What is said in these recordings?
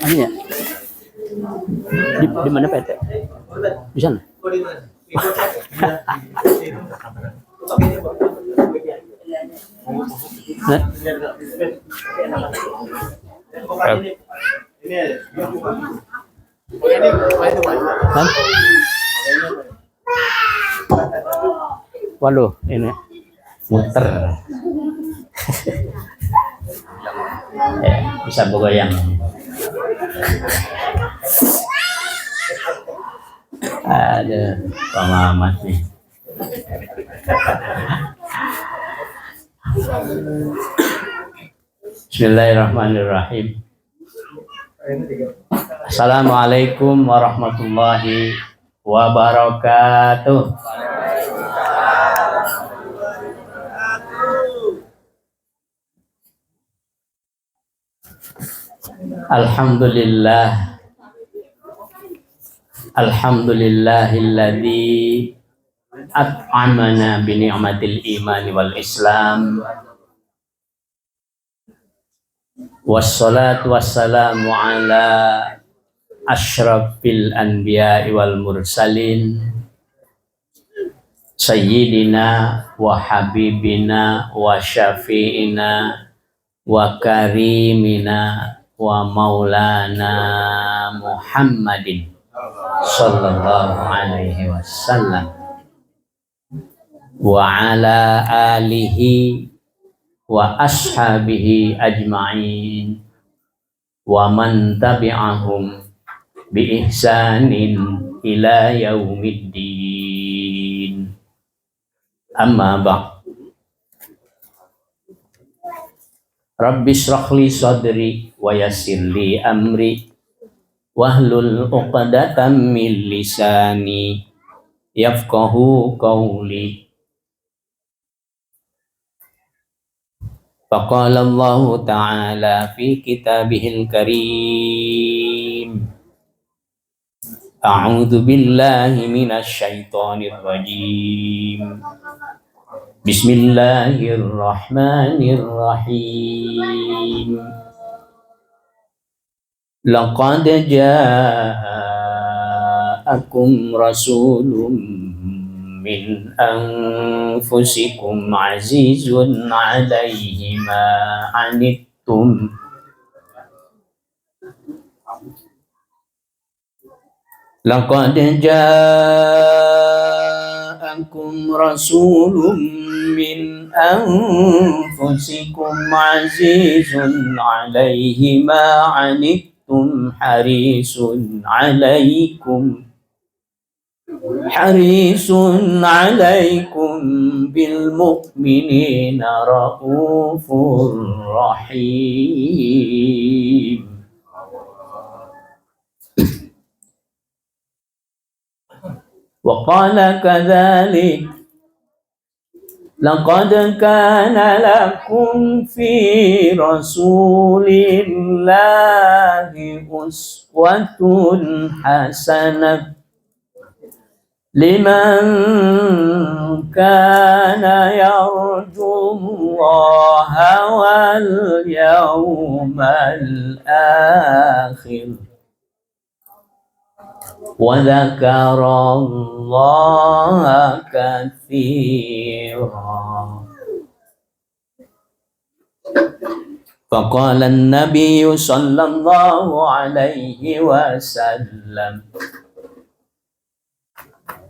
Ini ya. Di mana PT? Di sana. Hah? Hah? Waduh, ini muter. Ya, bisa begoyang. Ada Pak Mamat nih. Bismillahirrahmanirrahim. Assalamualaikum warahmatullahi wabarakatuh. Alhamdulillah. Alhamdulillahilladzi at'amana bi ni'matil iman wal islam. Wassalatu wassalamu ala asyrafil anbiya'i wal mursalin sayyidina wa habibina wa syafi'ina wa karimina wa maulana Muhammadin sallallahu alaihi wasallam wa ala alihi wa ashabihi ajma'in wa man tabi'ahum bi ihsanin ila yaumiddin. Amma ba'd. Rabbi shrah li sadri wa yassir li amri wahlul 'uqdatam min lisani yafqahu qawli. Faqala Allah Ta'ala fi kitabihil karim. A'udzu billahi minasy syaithanir rajim. Bismillahirrahmanirrahim. Laqad ja'akum rasulun min anfusikum azizun 'alaihi ma 'anittum laqad ja'akum rasulun min anfusikum azizun 'alaihi ma 'anittum harisun 'alaikum bil mu'minina raufur rahim. Wa qala kadzalik laqad kana lakum fi rasulillahi uswatun hasanah liman kana yarjullaha wal yawmal akhir wa dzakarallaha katsiran. Faqala an-nabiyyu sallallahu alaihi wasallam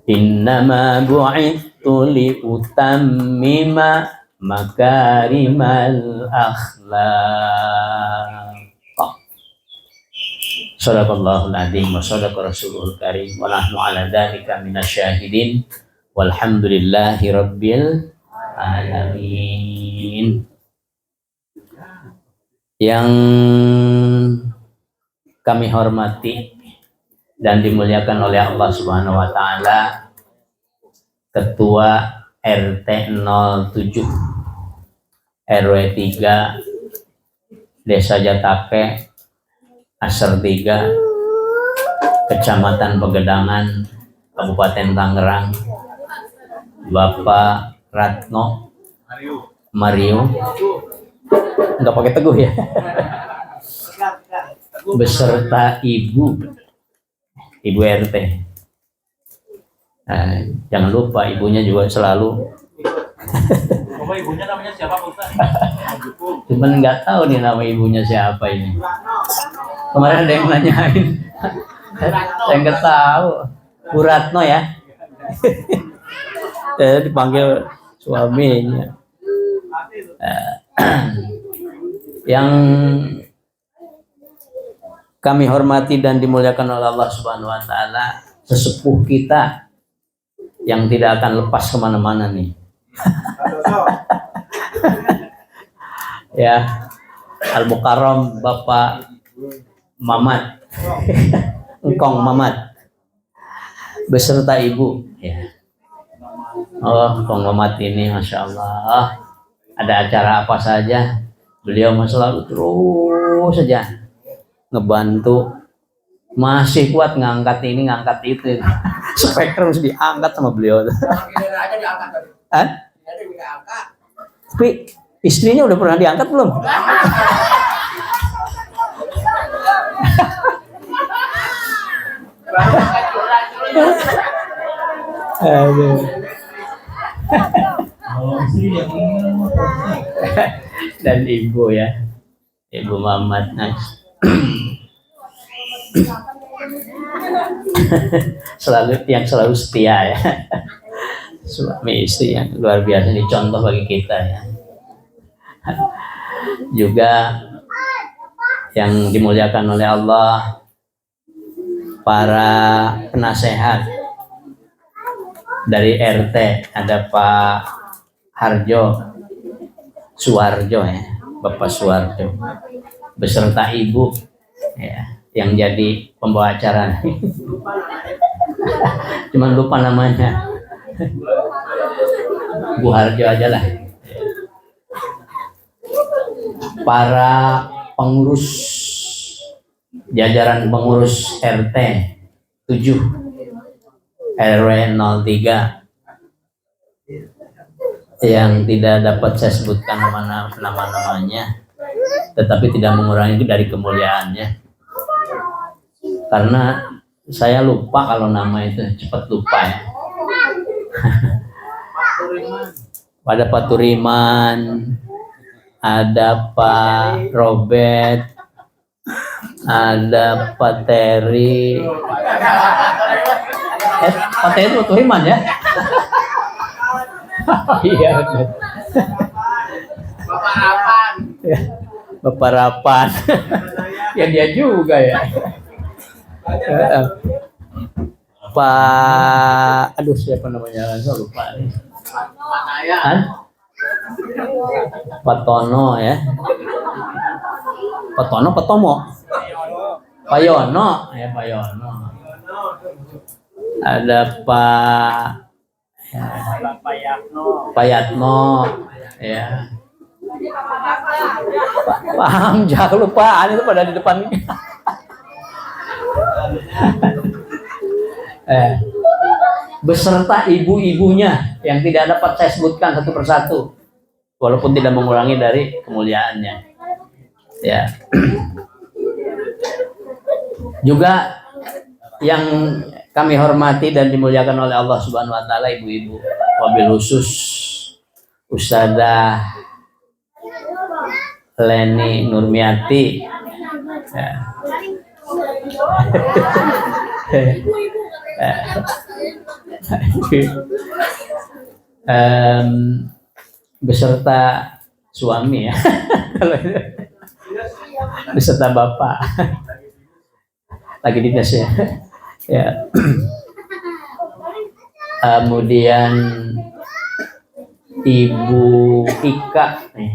innama bu'ithu li utammima makarimal akhlaq. Shadaqallahul adzim wa shadaqa rasulul karim wa nahnu ala dzalika minasyahidin walhamdulillahi rabbil alamin. Yang kami hormati dan dimuliakan oleh Allah Subhanahu wa taala, Ketua RT 07 RW 3 Desa Jatake Asar 3 Kecamatan Pegedangan Kabupaten Tangerang, Bapak Ratno Mario. Nggak pakai Teguh ya. Beserta ibu RT. Nah, jangan lupa ibunya juga selalu. Ibunya namanya siapa Pak Ustaz? Cuman nggak tahu nih nama ibunya siapa ini. Kemarin ada yang nanyain. Saya nggak tahu. Bu Ratno ya. Dipanggil suaminya. Yang kami hormati dan dimuliakan oleh Allah Subhanahu wa Ta'ala, sesepuh kita yang tidak akan lepas kemana-mana nih. Ya, Al-Mukarram Bapak Mamat, Engkong Mamat, beserta ibu. Ya. Oh, Engkong Mamat ini, masya Allah, ada acara apa saja, beliau selalu terus saja ngebantu, masih kuat ngangkat ini ngangkat itu. Spektrum harus diangkat sama beliau. Tapi istrinya udah pernah diangkat belum? Dan ibu ya, Ibu Mamat. selalu setia ya. Suami istri yang luar biasa, ini contoh bagi kita ya. Juga yang dimuliakan oleh Allah, para penasehat dari RT, ada Pak Suwarjo ya, Bapak Suwarjo beserta ibu ya, yang jadi pembawa acara. Cuman lupa namanya. Bu Harjo aja lah. Para pengurus, jajaran pengurus RT 7 RW 03 yang tidak dapat saya sebutkan nama-namanya, tetapi tidak mengurangi dari kemuliaannya, karena saya lupa kalau nama itu, cepat lupa ya. Ada Pak Turiman, ada Pak Robert, ada Pak Terry. Pak Terry itu Pak Turiman ya? Iya. Bapak Rapan. Bapak Rapan. Ya dia juga ya. Pak, aduh siapa namanya? Saya lupa nih. Pak Tono ya. Pak Tono, Pak Tomo. Pak Yono, ya Pak Yono. Ada Pak Yatno, ya. Pak Hamzah, kelupaan itu pada di depan. Beserta ibu-ibunya yang tidak dapat saya sebutkan satu persatu, walaupun tidak mengurangi dari kemuliaannya. Ya. Juga yang kami hormati dan dimuliakan oleh Allah Subhanahu wa Ta'ala, ibu-ibu, wabil khusus Ustadzah Leni Nurmiati. Ya. Beserta suami ya. Beserta bapak lagi dinas ya. Ya. Kemudian Ibu Ika nih,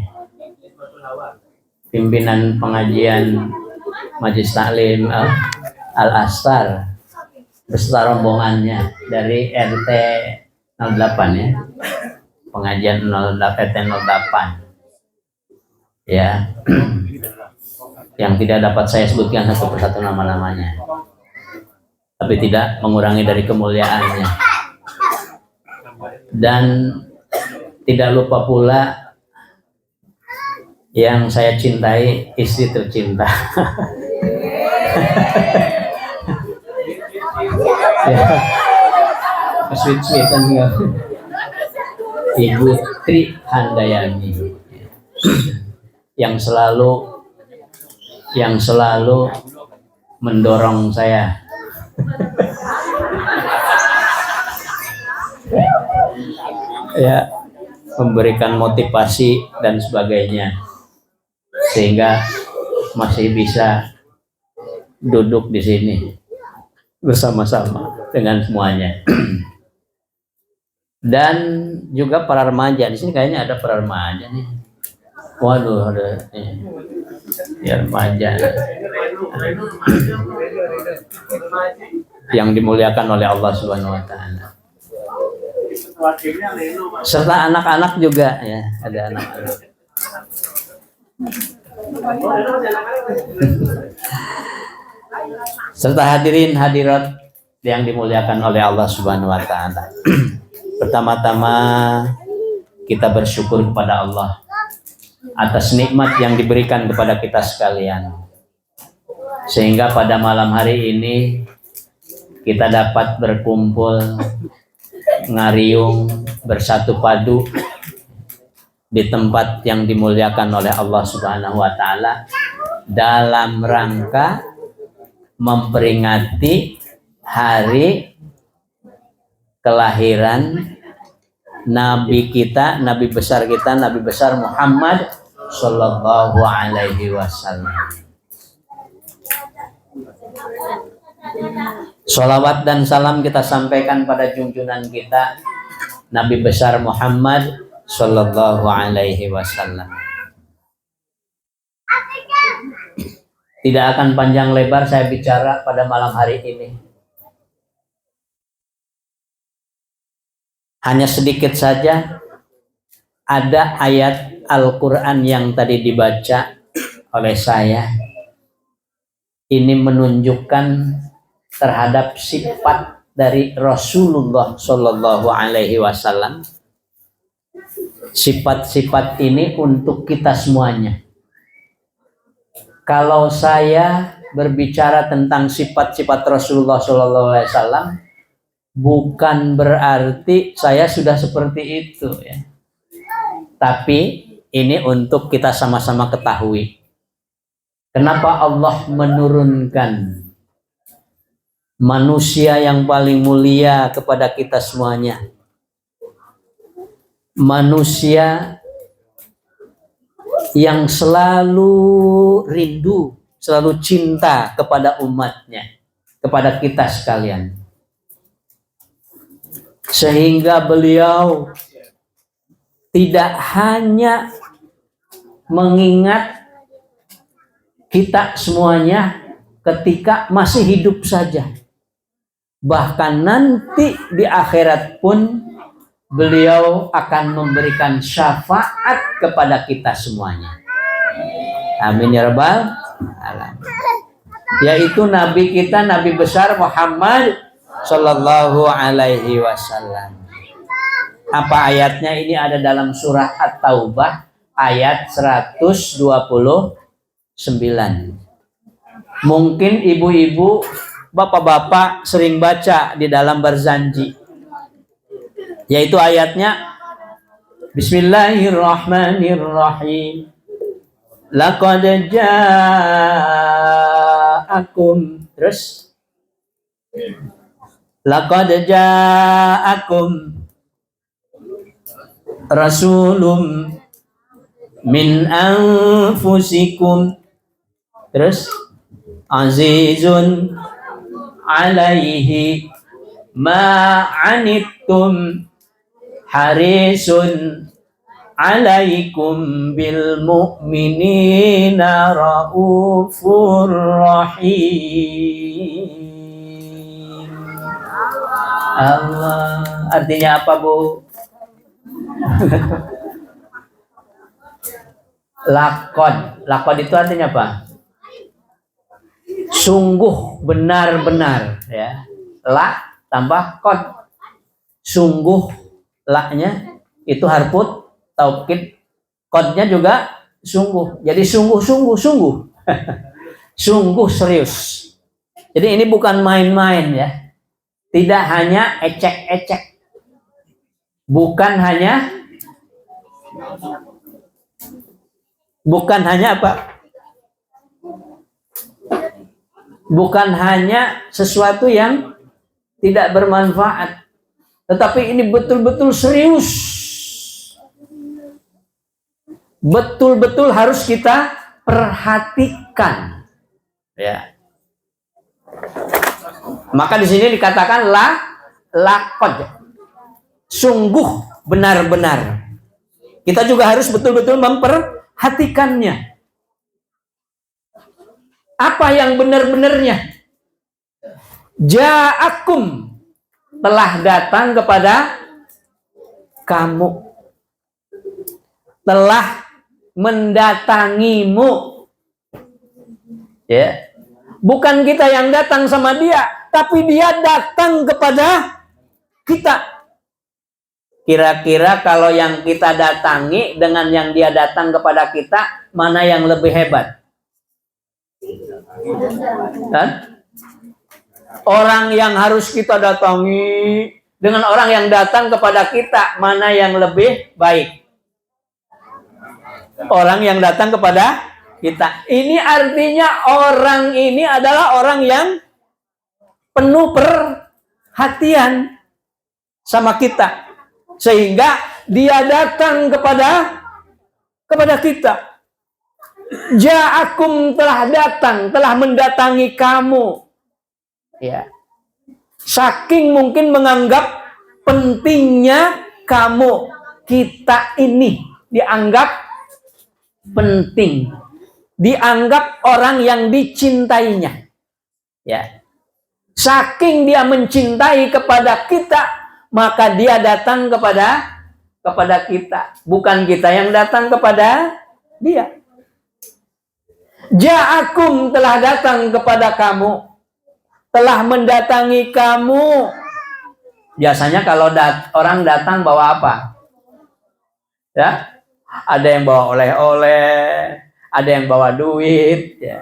pimpinan pengajian Majelis Taklim Al-Astar beserta rombongannya dari RT 08 ya, pengajian RT 08 ya, yang tidak dapat saya sebutkan satu persatu nama-namanya, tapi tidak mengurangi dari kemuliaannya. Dan Tidak lupa pula yang saya cintai, istri tercinta. Ya, sweet-sweetan enggak? Ibu Tri Handayani yang selalu mendorong saya. Ya, memberikan motivasi dan sebagainya sehingga masih bisa duduk di sini bersama-sama dengan semuanya. Dan juga para remaja di sini, kayaknya ada para remaja nih. Waduh, ada nih. Ya, remaja yang dimuliakan oleh Allah Subhanahu wa taala. Serta anak-anak juga ya, ada anak-anak. Serta hadirin hadirat yang dimuliakan oleh Allah Subhanahu wa taala. Pertama-tama kita bersyukur kepada Allah atas nikmat yang diberikan kepada kita sekalian. Sehingga pada malam hari ini kita dapat berkumpul, ngariung, bersatu padu di tempat yang dimuliakan oleh Allah Subhanahu wa taala dalam rangka memperingati hari kelahiran Nabi kita, Nabi besar kita, Nabi besar Muhammad Sallallahu Alaihi Wasallam. Sholawat dan salam kita sampaikan pada junjungan kita, Nabi besar Muhammad Sallallahu Alaihi Wasallam. Tidak akan panjang lebar saya bicara pada malam hari ini. Hanya sedikit saja ada ayat Al-Quran yang tadi dibaca oleh saya. Ini menunjukkan terhadap sifat dari Rasulullah Shallallahu Alaihi Wasallam. Sifat-sifat ini untuk kita semuanya. Kalau saya berbicara tentang sifat-sifat Rasulullah Shallallahu Alaihi Wasallam, bukan berarti saya sudah seperti itu ya. Tapi ini untuk kita sama-sama ketahui. Kenapa Allah menurunkan manusia yang paling mulia kepada kita semuanya? Manusia yang selalu rindu, selalu cinta kepada umatnya, kepada kita sekalian. Sehingga beliau tidak hanya mengingat kita semuanya ketika masih hidup saja. Bahkan nanti di akhirat pun beliau akan memberikan syafaat kepada kita semuanya. Amin ya rabbal alamin. Yaitu Nabi kita, Nabi besar Muhammad Sallallahu Alaihi Wasallam. Apa ayatnya? Ini ada dalam surah At-Taubah ayat 129. Mungkin ibu-ibu, bapak-bapak sering baca di dalam Barzanji. Yaitu ayatnya Bismillahirrahmanirrahim. Laqad ja'akum, terus laqad ja'akum rasulun min anfusikum, terus azizun alaihi ma anittum harisun alaikum bil mu'minina raufur rahim. Allah, artinya apa Bu? Lakod itu artinya apa? Sungguh, benar-benar ya. La tambah kod. Sungguh, laknya Itu harfut taukid, kodnya juga sungguh. Jadi sungguh. Sungguh serius. Jadi ini bukan main-main ya. Tidak hanya ecek-ecek. Bukan hanya apa? Bukan hanya sesuatu yang tidak bermanfaat. Tetapi ini betul-betul serius. Betul-betul harus kita perhatikan. Ya. Maka di sini dikatakan laqad. Sungguh benar-benar. Kita juga harus betul-betul memperhatikannya. Apa yang benar-benarnya? Ja'akum, telah datang kepada kamu. Telah mendatangimu. Ya. Bukan kita yang datang sama dia, tapi dia datang kepada kita. Kira-kira kalau yang kita datangi dengan yang dia datang kepada kita, mana yang lebih hebat? Kan? Orang yang harus kita datangi dengan orang yang datang kepada kita, mana yang lebih baik? Orang yang datang kepada kita. Ini artinya orang ini adalah orang yang penuh perhatian sama kita. Sehingga dia datang kepada kita. Ja'akum, telah datang, telah mendatangi kamu. Ya. Saking mungkin menganggap pentingnya kamu, kita ini dianggap penting. Dianggap orang yang dicintainya. Ya. Saking dia mencintai kepada kita, maka dia datang kepada kita. Bukan kita yang datang kepada dia. Ja'akum, telah datang kepada kamu. Telah mendatangi kamu. Biasanya kalau orang datang bawa apa? Ya, ada yang bawa oleh-oleh, ada yang bawa duit, ya.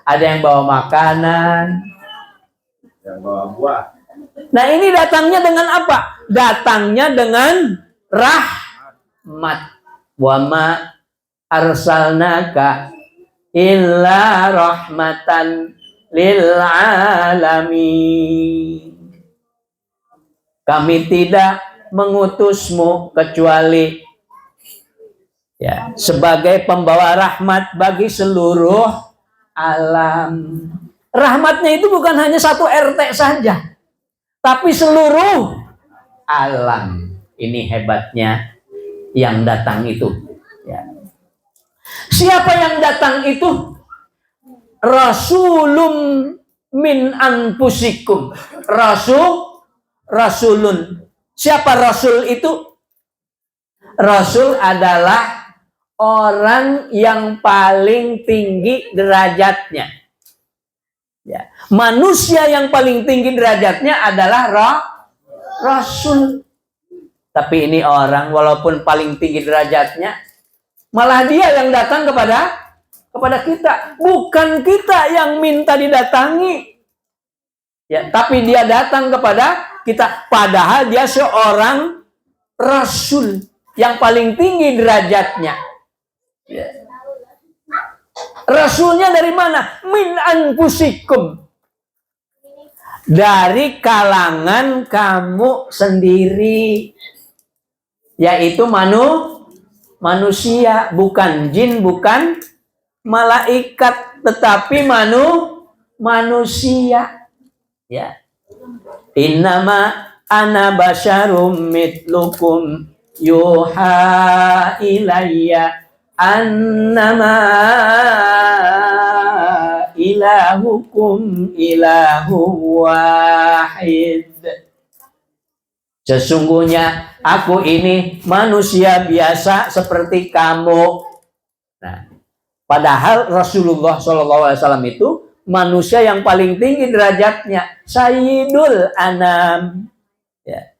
Ada yang bawa makanan, Yang bawa buah. Nah, ini datangnya dengan apa? Datangnya dengan rahmat. Wa ma arsalnaka illa rahmatan lil alamin. Kami tidak mengutusmu kecuali ya sebagai pembawa rahmat bagi seluruh alam. Rahmatnya itu bukan hanya satu RT saja, tapi seluruh alam. Ini hebatnya yang datang itu. Ya. Siapa yang datang itu? Rasulun min anfusikum. Rasulun. Siapa Rasul itu? Rasul adalah orang yang paling tinggi derajatnya. Ya. Manusia yang paling tinggi derajatnya adalah Rasul. Tapi ini orang walaupun paling tinggi derajatnya, malah dia yang datang kepada kita. Bukan kita yang minta didatangi. Ya, tapi dia datang kepada kita. Padahal dia seorang Rasul yang paling tinggi derajatnya. Ya. Rasulnya dari mana? Min anfusikum. Dari kalangan kamu sendiri. Yaitu manusia. Bukan jin, bukan malaikat. Tetapi manusia. Ya. Innama ana basyarum mitlukum yuha ilayya annama ilahukum ilahu wahid. Sesungguhnya aku ini manusia biasa seperti kamu. Nah, padahal Rasulullah SAW itu manusia yang paling tinggi derajatnya, Sayyidul Anam, ya.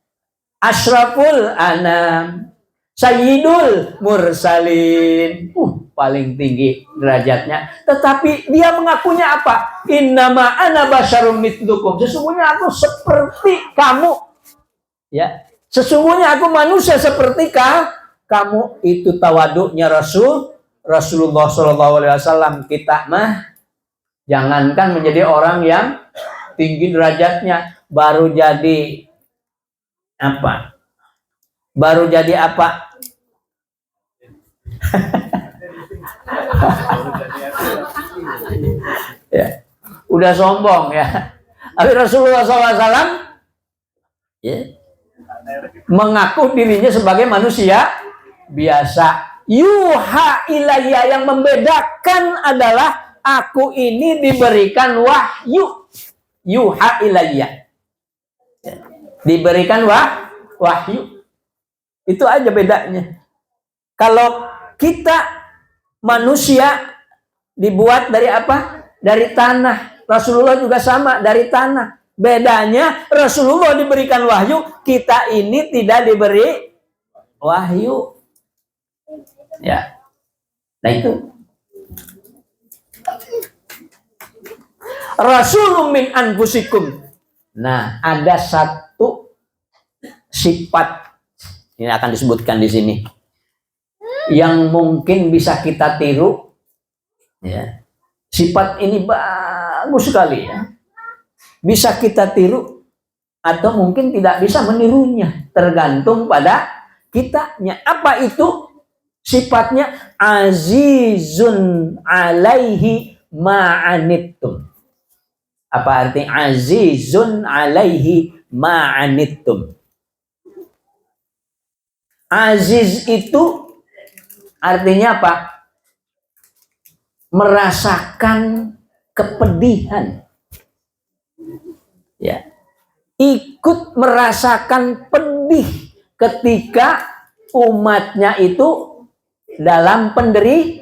Ashraful Anam, Sayyidul Mursalin. Paling tinggi derajatnya. Tetapi dia mengakunya apa? Innama ana basyarum mithlukum. Sesungguhnya aku seperti kamu. Ya. Sesungguhnya aku manusia seperti kamu. Itu tawaduknya Rasulullah SAW. Kita mah jangankan menjadi orang yang tinggi derajatnya, baru jadi apa? Baru jadi apa? Ya, udah sombong ya. Tapi Rasulullah SAW ya, mengaku dirinya sebagai manusia biasa. Yuha ilayya, yang membedakan adalah aku ini diberikan wahyu. Yuha ilayya, diberikan wahyu. Itu aja bedanya. Kalau kita manusia dibuat dari apa? Dari tanah. Rasulullah juga sama, dari tanah. Bedanya Rasulullah diberikan wahyu, kita ini tidak diberi wahyu. Ya. Nah itu. Rasulun min anfusikum. Nah, ada satu sifat ini akan disebutkan di sini yang mungkin bisa kita tiru. Ya. Sifat ini bagus sekali ya. Bisa kita tiru atau mungkin tidak bisa menirunya, tergantung pada kitanya. Apa itu? Sifatnya azizun alaihi ma'anittum. Apa arti azizun alaihi ma'anittum? Aziz itu artinya apa? Merasakan kepedihan. Ya. Ikut merasakan pedih ketika umatnya itu dalam penderitaan.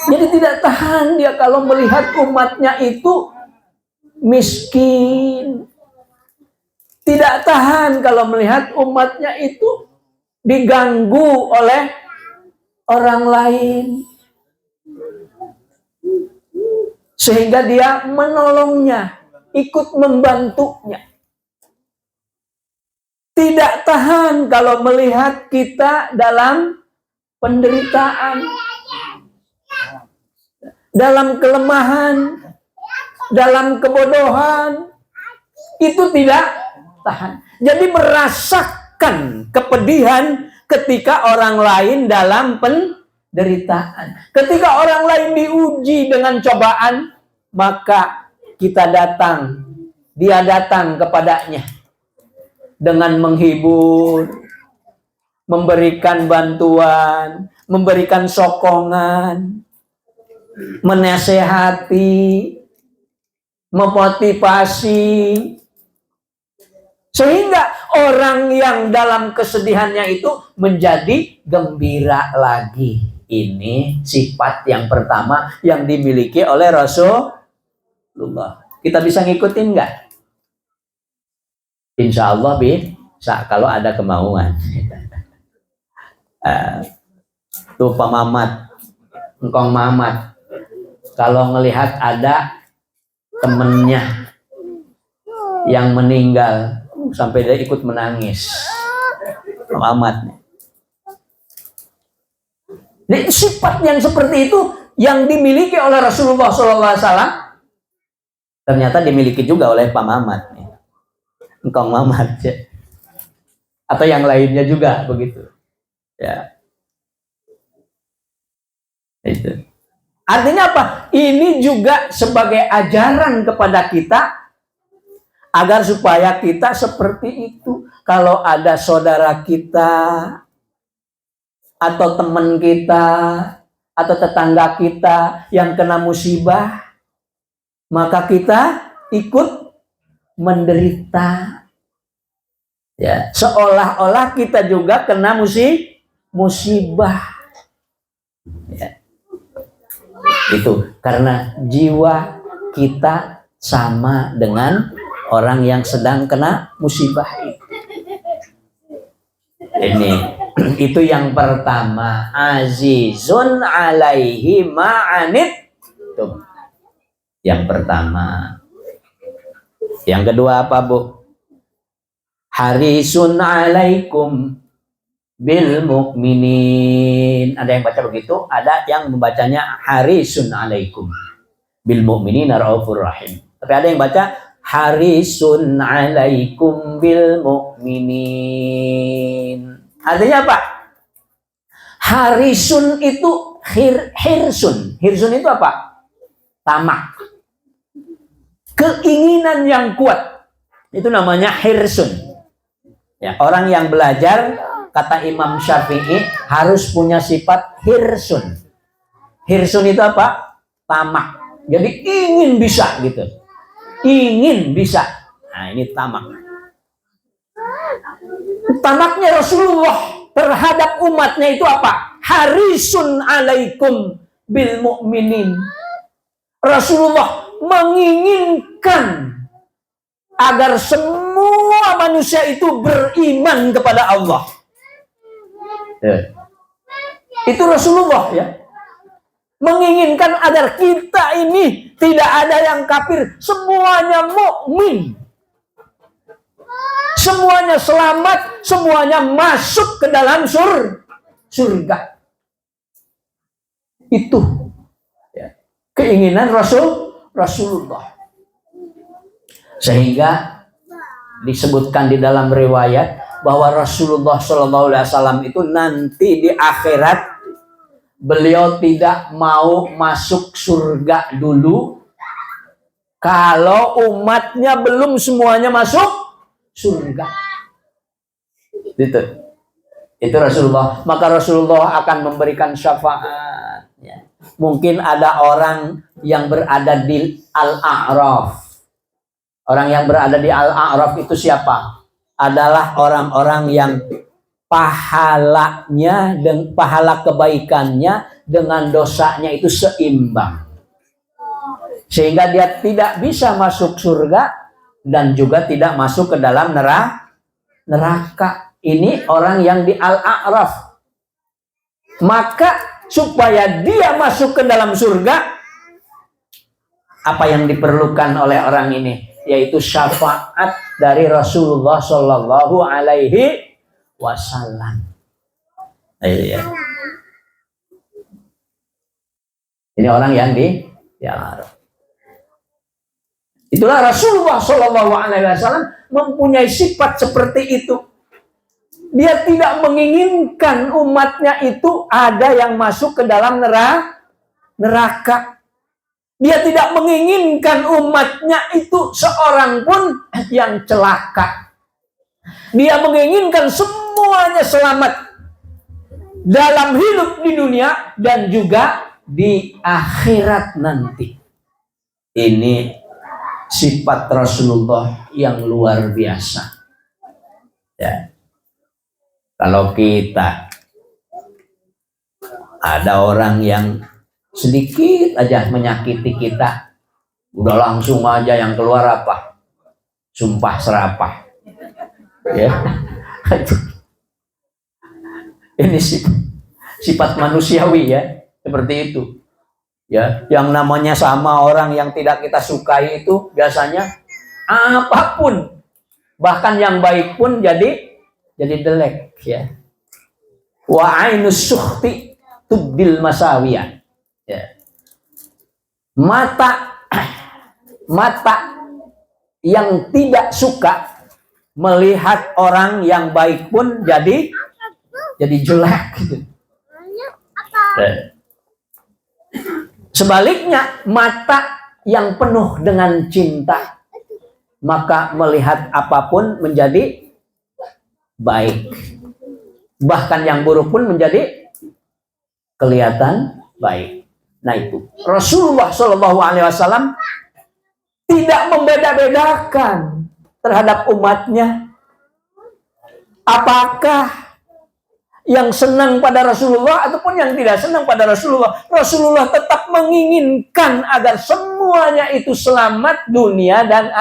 Jadi tidak tahan dia kalau melihat umatnya itu miskin. Tidak tahan kalau melihat umatnya itu diganggu oleh orang lain. Sehingga dia menolongnya, ikut membantunya. Tidak tahan kalau melihat kita dalam penderitaan, dalam kelemahan, dalam kebodohan. Itu tidak tahan. Jadi merasakan kepedihan ketika orang lain dalam penderitaan. Ketika orang lain diuji dengan cobaan, maka kita datang, dia datang kepadanya dengan menghibur, memberikan bantuan, memberikan sokongan, menasehati, memotivasi, sehingga orang yang dalam kesedihannya itu menjadi gembira lagi. Ini sifat yang pertama yang dimiliki oleh Rasulullah. Kita bisa ngikutin nggak? Insya Allah bisa kalau ada kemauan. Tuh Pak Mamat, Engkong Mamat, kalau ngelihat ada temennya yang meninggal, sampai dia ikut menangis. Pak Mamat. Nah, sifat yang seperti itu yang dimiliki oleh Rasulullah SAW, ternyata dimiliki juga oleh Pak Mamat. Engkong Mamat, ya. Atau yang lainnya juga begitu. Ya. Itu. Artinya apa? Ini juga sebagai ajaran kepada kita agar supaya kita seperti itu. Kalau ada saudara kita atau teman kita atau tetangga kita yang kena musibah, maka kita ikut menderita. Ya, seolah-olah kita juga kena musibah. Ya. Itu karena jiwa kita sama dengan orang yang sedang kena musibah itu. Ini itu yang pertama, azizun alaihi ma'anit. Tuh. Yang pertama. Yang kedua apa, Bu? Harisun alaikum bil mu'minin. Ada yang baca begitu, ada yang membacanya harisun alaikum bil mu'minin raufur rahim. Tapi ada yang baca harisun alaikum bil mu'minin. Artinya apa? Harisun itu hirsun. Hirsun itu apa? Tamak. Keinginan yang kuat. Itu namanya hirsun. Ya, orang yang belajar, kata Imam Syafi'i, harus punya sifat hirsun. Hirsun itu apa? Tamak. Jadi ingin bisa gitu. Ingin bisa. Nah, ini tamak. Tamaknya Rasulullah terhadap umatnya itu apa? Harisun alaikum bil mu'minin. Rasulullah menginginkan agar semua manusia itu beriman kepada Allah. Itu Rasulullah ya. Menginginkan agar kita ini tidak ada yang kafir, semuanya mukmin. Semuanya selamat, semuanya masuk ke dalam surga. Itu ya, keinginan Rasulullah. Sehingga disebutkan di dalam riwayat bahwa Rasulullah SAW itu nanti di akhirat beliau tidak mau masuk surga dulu kalau umatnya belum semuanya masuk surga. Itu Rasulullah. Maka Rasulullah akan memberikan syafaat. Ya. Mungkin ada orang yang berada di Al-A'raf. Orang yang berada di Al-A'raf itu siapa? Adalah orang-orang yang pahalanya dan pahala kebaikannya dengan dosanya itu seimbang. Sehingga dia tidak bisa masuk surga dan juga tidak masuk ke dalam neraka. Ini orang yang di Al-A'raf. Maka supaya dia masuk ke dalam surga, apa yang diperlukan oleh orang ini? Yaitu syafaat dari Rasulullah Shallallahu Alaihi Wasallam. Ini orang yang di Arab. Itulah Rasulullah Shallallahu Alaihi Wasallam mempunyai sifat seperti itu. Dia tidak menginginkan umatnya itu ada yang masuk ke dalam neraka. Dia tidak menginginkan umatnya itu seorang pun yang celaka. Dia menginginkan semuanya selamat dalam hidup di dunia dan juga di akhirat nanti. Ini sifat Rasulullah yang luar biasa. Ya. Kalau kita ada orang yang sedikit aja menyakiti kita, udah langsung aja yang keluar apa? Sumpah serapah. Ya. Ini sifat manusiawi ya, seperti itu. Ya, yang namanya sama orang yang tidak kita sukai itu biasanya apapun, bahkan yang baik pun jadi jelek ya. Wa ainus sukhti tubdil masawiyah. Ya. Mata yang tidak suka melihat orang yang baik pun jadi jelek gitu. Sebaliknya, mata yang penuh dengan cinta, maka melihat apapun menjadi baik. Bahkan yang buruk pun menjadi kelihatan baik. Nah itu, Rasulullah SAW tidak membeda-bedakan terhadap umatnya. Apakah yang senang pada Rasulullah ataupun yang tidak senang pada Rasulullah. Rasulullah tetap menginginkan agar semuanya itu selamat dunia dan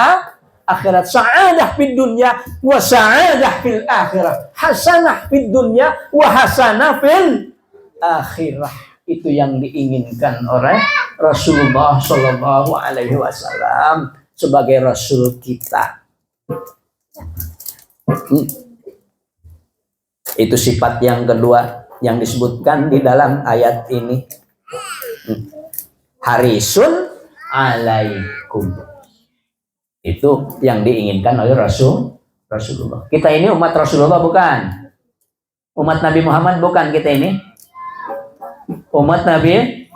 akhirat. Sa'adah fid dunya wa sa'adah fil akhirah. Hasanah fid dunya wa hasanah fil akhirah. Itu yang diinginkan oleh Rasulullah Shallallahu Alaihi Wasallam sebagai Rasul kita. Itu sifat yang kedua yang disebutkan di dalam ayat ini. Harisun alaikum. Itu yang diinginkan oleh Rasulullah. Kita ini umat Rasulullah bukan? Umat Nabi Muhammad bukan kita ini? Umat Nabi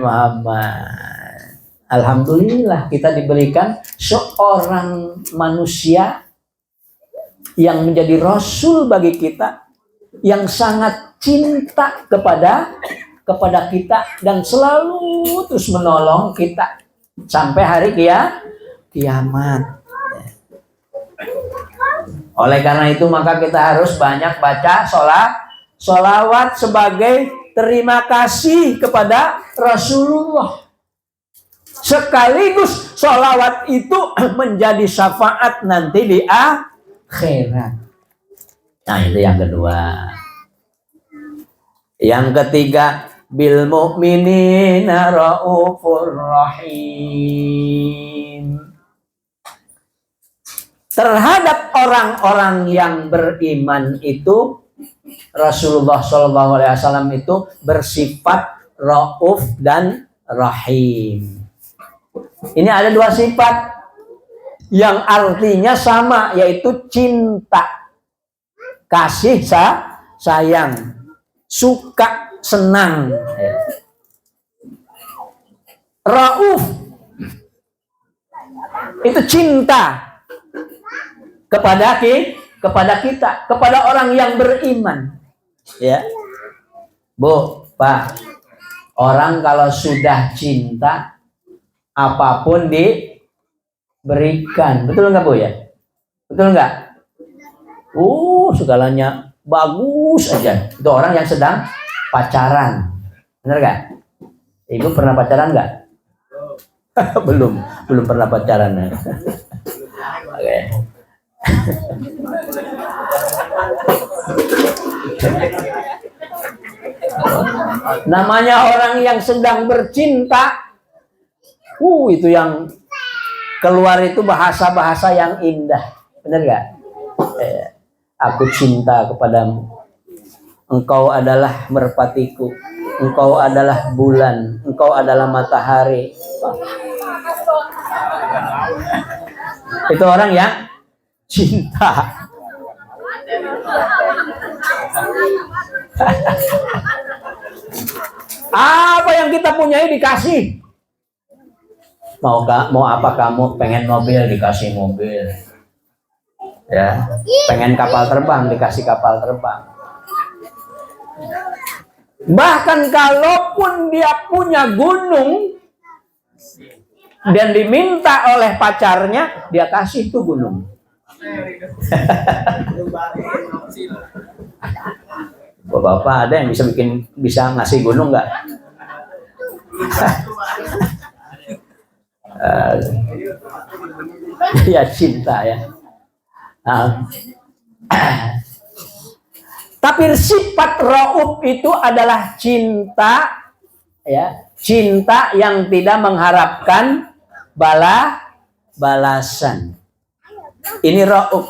Muhammad. Alhamdulillah kita diberikan seorang manusia yang menjadi Rasul bagi kita, yang sangat cinta kepada kita dan selalu terus menolong kita sampai hari kiamat. Oleh karena itu maka kita harus banyak baca sholawat sebagai terima kasih kepada Rasulullah. Sekaligus sholawat itu menjadi syafaat nanti di akhirat. Nah itu yang kedua. Yang ketiga, bil mu'minina raufur rahim. Terhadap orang-orang yang beriman itu Rasulullah SAW itu bersifat rauf dan rahim. Ini ada dua sifat yang artinya sama, yaitu cinta, kasih, sayang, suka, senang. Rauf itu cinta kepada kita, kepada orang yang beriman. Ya, Bu, Pak, orang kalau sudah cinta apapun diberikan, betul nggak Bu ya? Betul nggak? Segalanya bagus aja. Itu orang yang sedang pacaran, bener nggak? Ibu pernah pacaran nggak? belum pernah pacaran. Oke. Namanya orang yang sedang bercinta, itu yang keluar itu bahasa-bahasa yang indah, benar gak? Aku cinta kepadamu, engkau adalah merpatiku, engkau adalah bulan, engkau adalah matahari. Itu orang yang cinta. Apa yang kita punyai dikasih. Mau apa kamu? Pengen mobil, dikasih mobil. Ya, pengen kapal terbang, dikasih kapal terbang. Bahkan kalaupun dia punya gunung dan diminta oleh pacarnya, dia kasih tuh gunung. Bapak ada yang bisa ngasih gunung nggak? Ya cinta ya. Tapi sifat rauf itu adalah cinta, ya, cinta yang tidak mengharapkan balasan. Ini rauf.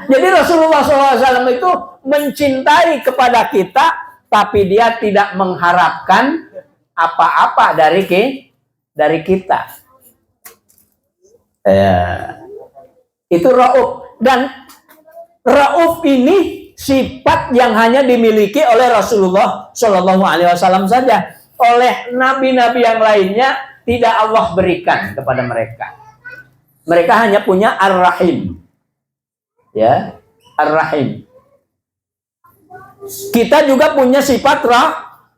Jadi Rasulullah SAW itu mencintai kepada kita, tapi dia tidak mengharapkan apa-apa dari kita. Itu rauf. Dan rauf ini sifat yang hanya dimiliki oleh Rasulullah SAW saja. Oleh nabi-nabi yang lainnya tidak Allah berikan kepada mereka. Mereka hanya punya Ar-Rahim. Ya, Ar-Rahim. Kita juga punya sifat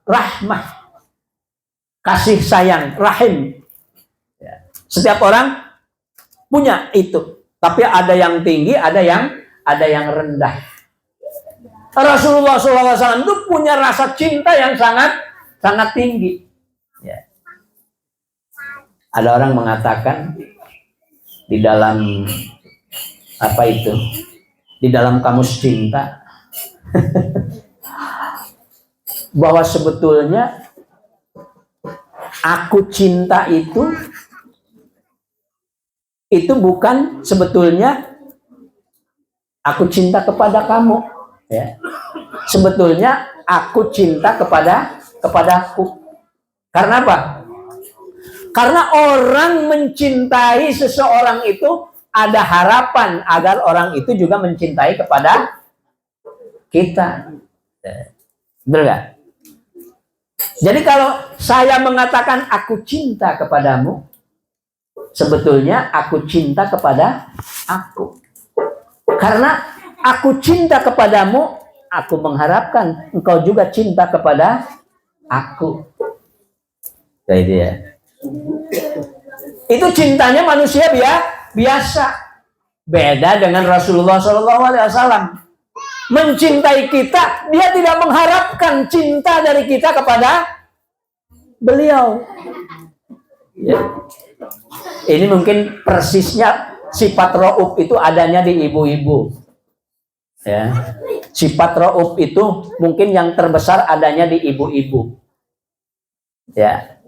rahmah. Kasih sayang, rahim. Ya. Setiap orang punya itu. Tapi ada yang tinggi, ada yang rendah. Rasulullah SAW itu punya rasa cinta yang sangat tinggi. Ya. Ada orang mengatakan, di dalam apa itu? Di dalam kamus cinta bahwa sebetulnya aku cinta itu bukan sebetulnya aku cinta kepada kamu, ya. Sebetulnya aku cinta kepadaku. Karena apa? Karena orang mencintai seseorang itu ada harapan agar orang itu juga mencintai kepada kita. Benar nggak? Jadi kalau saya mengatakan aku cinta kepadamu, sebetulnya aku cinta kepada aku. Karena aku cinta kepadamu, aku mengharapkan engkau juga cinta kepada aku. Jadi dia. Itu cintanya manusia biasa. Beda dengan Rasulullah SAW. Mencintai kita, dia tidak mengharapkan cinta dari kita kepada beliau. Ya. Ini mungkin persisnya sifat rauf itu adanya di ibu-ibu. Ya. Sifat rauf itu mungkin yang terbesar adanya di ibu-ibu. Ya.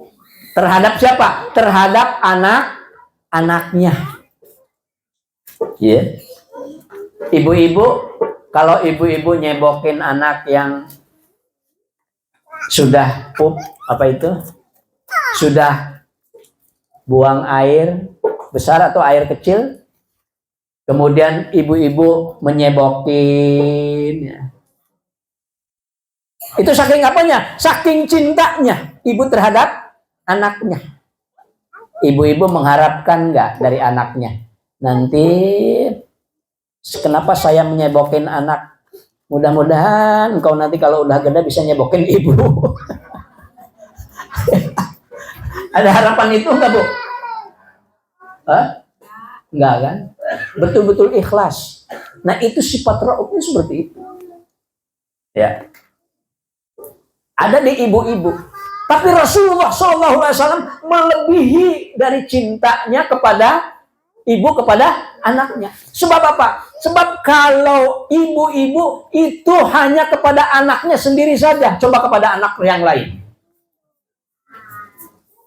Terhadap siapa? Terhadap anak-anaknya. Ya. Ibu-ibu, kalau ibu-ibu nyebokin anak yang sudah sudah buang air besar atau air kecil, kemudian ibu-ibu menyebokin, ya. Itu saking apanya? Saking cintanya ibu terhadap anaknya. Ibu-ibu mengharapkan nggak dari anaknya? Nanti kenapa saya menyebokin anak? Mudah-mudahan engkau nanti kalau udah gede bisa nyebokin ibu. Ada harapan itu enggak, Bu? Hah? Enggak kan? Betul-betul ikhlas. Nah, itu sifat raufnya seperti itu. Ya. Ada di ibu-ibu. Tapi Rasulullah SAW melebihi dari cintanya kepada ibu kepada anaknya. Sebab apa? Sebab kalau ibu-ibu itu hanya kepada anaknya sendiri saja, coba kepada anak yang lain.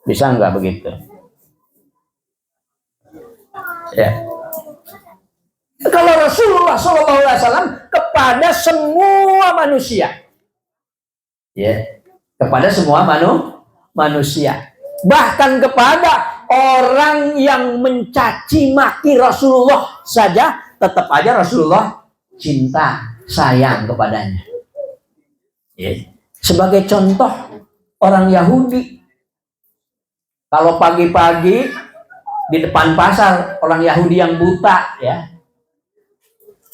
Bisa nggak begitu? Ya. Kalau Rasulullah SAW kepada semua manusia, ya, kepada semua manusia, bahkan kepada orang yang mencaci maki Rasulullah saja, tetap aja Rasulullah cinta, sayang kepadanya. Ya. Sebagai contoh, orang Yahudi, kalau pagi-pagi di depan pasar, orang Yahudi yang buta, ya,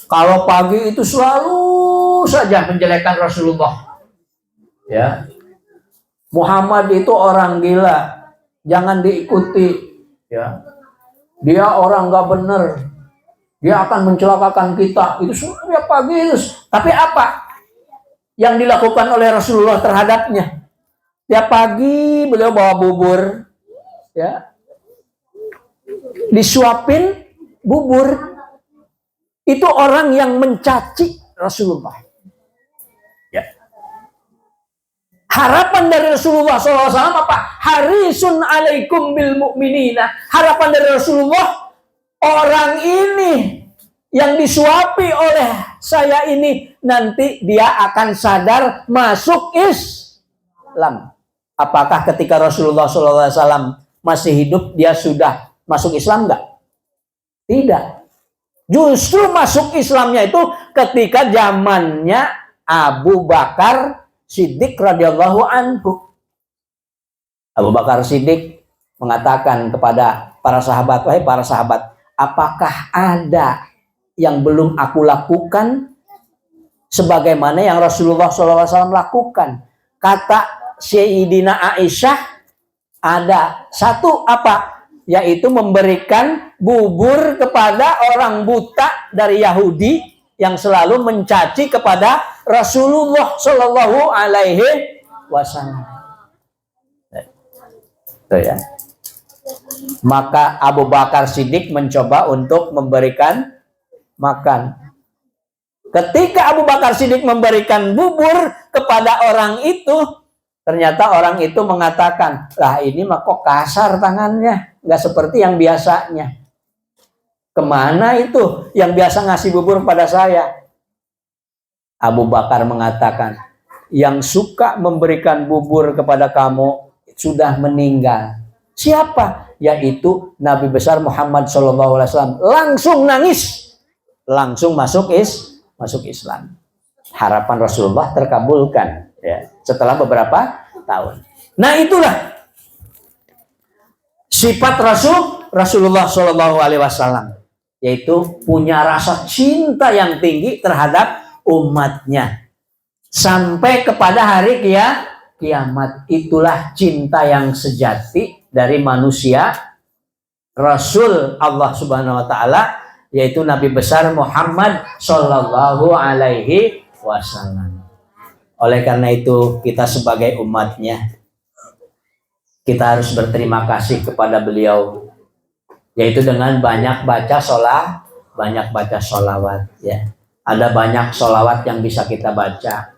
kalau pagi itu selalu saja menjelekkan Rasulullah. Ya, Muhammad itu orang gila, jangan diikuti. Ya, dia orang nggak benar, dia akan mencelakakan kita. Itu semuanya pagi itu. Tapi apa yang dilakukan oleh Rasulullah terhadapnya? Tiap pagi beliau bawa bubur, ya, disuapin bubur. Itu orang yang mencaci Rasulullah. Ya. Harapan dari Rasulullah SAW apa? Harisun alaikum bil mu'minina. Harapan dari Rasulullah, orang ini yang disuapi oleh saya ini nanti dia akan sadar masuk Islam. Apakah ketika Rasulullah SAW masih hidup dia sudah masuk Islam enggak? Tidak. Justru masuk Islamnya itu ketika zamannya Abu Bakar Siddiq radhiyallahu anhu. Abu Bakar Siddiq mengatakan kepada para sahabat, wahai para sahabat, apakah ada yang belum aku lakukan sebagaimana yang Rasulullah SAW lakukan? Kata Sayyidina Aisyah, ada satu apa? Yaitu memberikan bubur kepada orang buta dari Yahudi yang selalu mencaci kepada Rasulullah Shallallahu Alaihi Wasallam. Itu ya. Maka Abu Bakar Siddiq mencoba untuk memberikan makan. Ketika Abu Bakar Siddiq memberikan bubur kepada orang itu, ternyata orang itu mengatakan, lah ini mah kok kasar tangannya, nggak seperti yang biasanya. Kemana itu yang biasa ngasih bubur pada saya? Abu Bakar mengatakan, yang suka memberikan bubur kepada kamu sudah meninggal. Siapa? Yaitu Nabi besar Muhammad SAW. Langsung nangis, langsung masuk Islam. Harapan Rasulullah terkabulkan ya, setelah beberapa tahun. Nah itulah sifat Rasulullah SAW, yaitu punya rasa cinta yang tinggi terhadap umatnya sampai kepada hari kiamat. Itulah cinta yang sejati dari manusia, Rasul Allah Subhanahu wa taala, yaitu Nabi besar Muhammad Sallallahu Alaihi Wasallam. Oleh karena itu kita sebagai umatnya, kita harus berterima kasih kepada beliau, yaitu dengan banyak baca sholawat ya. Ada banyak sholawat yang bisa kita baca.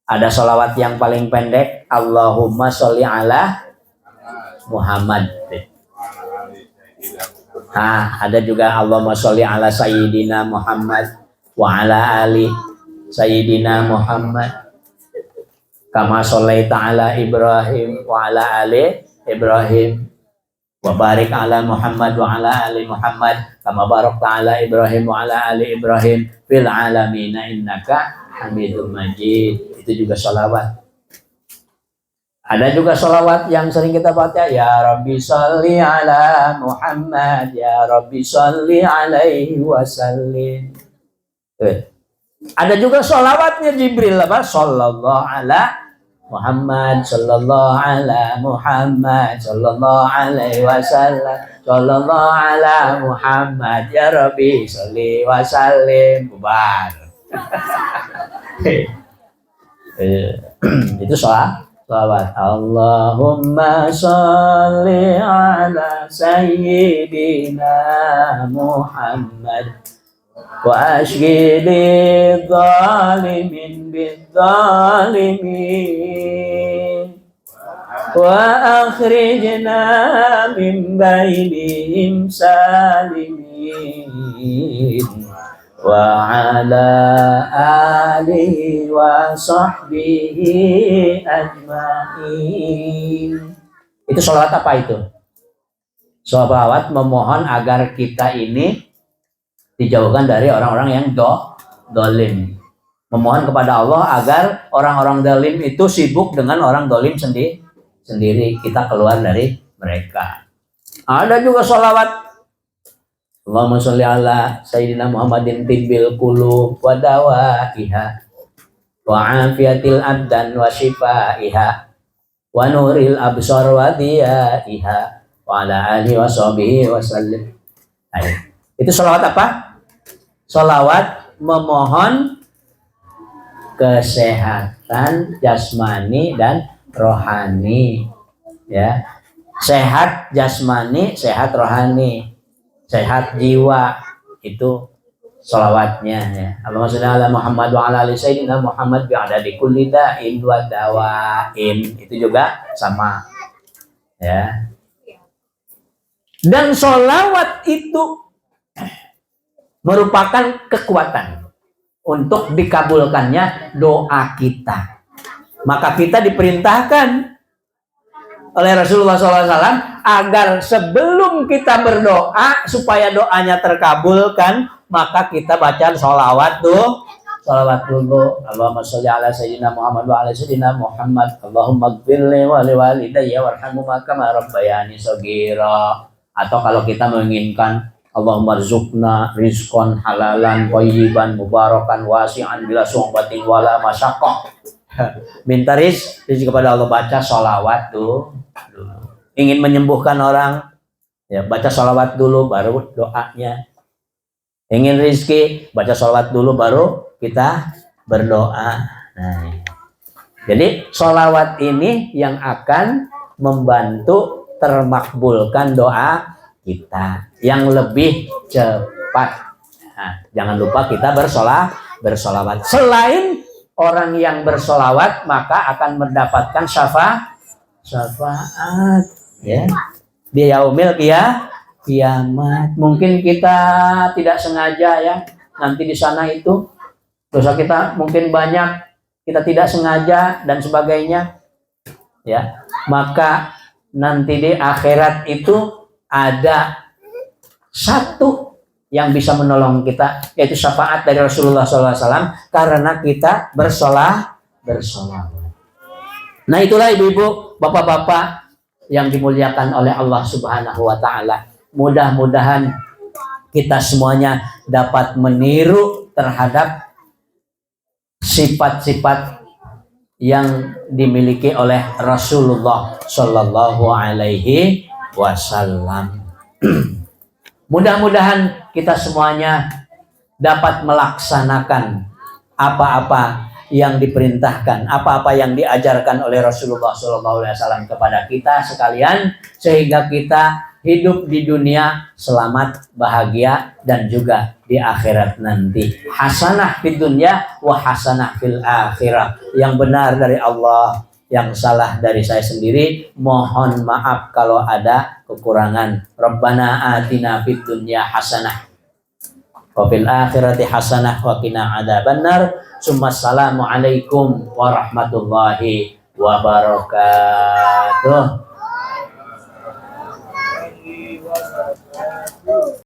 Ada sholawat yang paling pendek, Allahumma sholli ala Muhammad. Ada juga Allahumma sholli ala Sayyidina Muhammad wa ala ali Sayyidina Muhammad kama shollaita ala Ibrahim wa ala ali Ibrahim wa barik ala Muhammad wa ala ali Muhammad kama barakta ala Ibrahim wa ala ali Ibrahim fil alamin innaka Hamidum Majid. Itu juga sholawat. Ada juga sholawat yang sering kita baca, ya Rabbi sholli ala Muhammad, ya Rabbi sholli alaihi wasallim. Ada juga sholawatnya Jibril, apa? Sallallahu ala Muhammad, sallallahu ala Muhammad, sallallahu alaihi wasallam, sallallahu ala Muhammad, ya Rabbi sholli wasallim. Bubar. Itu sholawat. Allahumma sholli ala Sayyidina Muhammad wa ashghili zalimin bizzalimin wa akhrijna min bainihim salimin wa ala alihi wa sahbihi ajma'in. Itu sholawat apa itu? Sholawat memohon agar kita ini dijauhkan dari orang-orang yang dolim. Memohon kepada Allah agar orang-orang dolim itu sibuk dengan orang dolim sendiri. Kita keluar dari mereka. Ada juga sholawat Allahumma sholli ala Sayyidina Muhammadin tibbil qulub wa dawaiha wa afiyatil abdan wa shifaiha wa nuril absar wa diyaiha wa ala alihi wa sahbihi wa sallim. Itu sholawat apa? Sholawat memohon kesehatan jasmani dan rohani ya. Sehat jasmani, sehat rohani, sehat jiwa, itu sholawatnya ya. Allahumma sholli ala Muhammad wa ala ali Sayyidina Muhammad bi'adadi kulli da'in wa dawain. Itu juga sama ya. Dan sholawat itu merupakan kekuatan untuk dikabulkannya doa kita. Maka kita diperintahkan oleh Rasulullah SAW agar sebelum kita berdoa supaya doanya terkabulkan, maka kita baca sholawat dulu. Allahumma sholli ala Sayyidina Muhammad wa ala Sayyidina Muhammad. Allahumma gfirli wa liwalidayya warhamhuma kama rabbayani shaghira. Atau kalau kita menginginkan Allahumma rzuqna rizqan halalan thayyiban mubarakan wasi'an bila su'batin wala masyaqqah. Minta rezeki kepada Allah, baca sholawat dulu. Ingin menyembuhkan orang ya, baca sholawat dulu baru doanya. Ingin rezeki, baca sholawat dulu baru kita berdoa. Nah, jadi sholawat ini yang akan membantu termakbulkan doa kita yang lebih cepat. Nah, jangan lupa kita bersolawat. Selain orang yang bersolawat, maka akan mendapatkan syafaat, ya, di yaumil kiamat. Mungkin kita tidak sengaja ya, nanti di sana itu dosa kita mungkin banyak, kita tidak sengaja dan sebagainya, ya. Maka nanti di akhirat itu ada satu yang bisa menolong kita, yaitu syafaat dari Rasulullah SAW karena kita bersolawat. Nah, itulah ibu-ibu, bapak-bapak yang dimuliakan oleh Allah Subhanahu wa Ta'ala. Mudah-mudahan kita semuanya dapat meniru terhadap sifat-sifat yang dimiliki oleh Rasulullah Shallallahu Alaihi Wasallam. Mudah-mudahan kita semuanya dapat melaksanakan apa-apa yang diperintahkan, apa-apa yang diajarkan oleh Rasulullah SAW kepada kita sekalian, sehingga kita hidup di dunia selamat, bahagia, dan juga di akhirat nanti. Hasanah fid dunya wa hasanah fil akhirah. Yang benar dari Allah, yang salah dari saya sendiri. Mohon maaf kalau ada kekurangan. Rabbana atina fid dunya hasanah wa fil akhirati hasanah wa qina adzabannar. Assalamualaikum warahmatullahi wabarakatuh.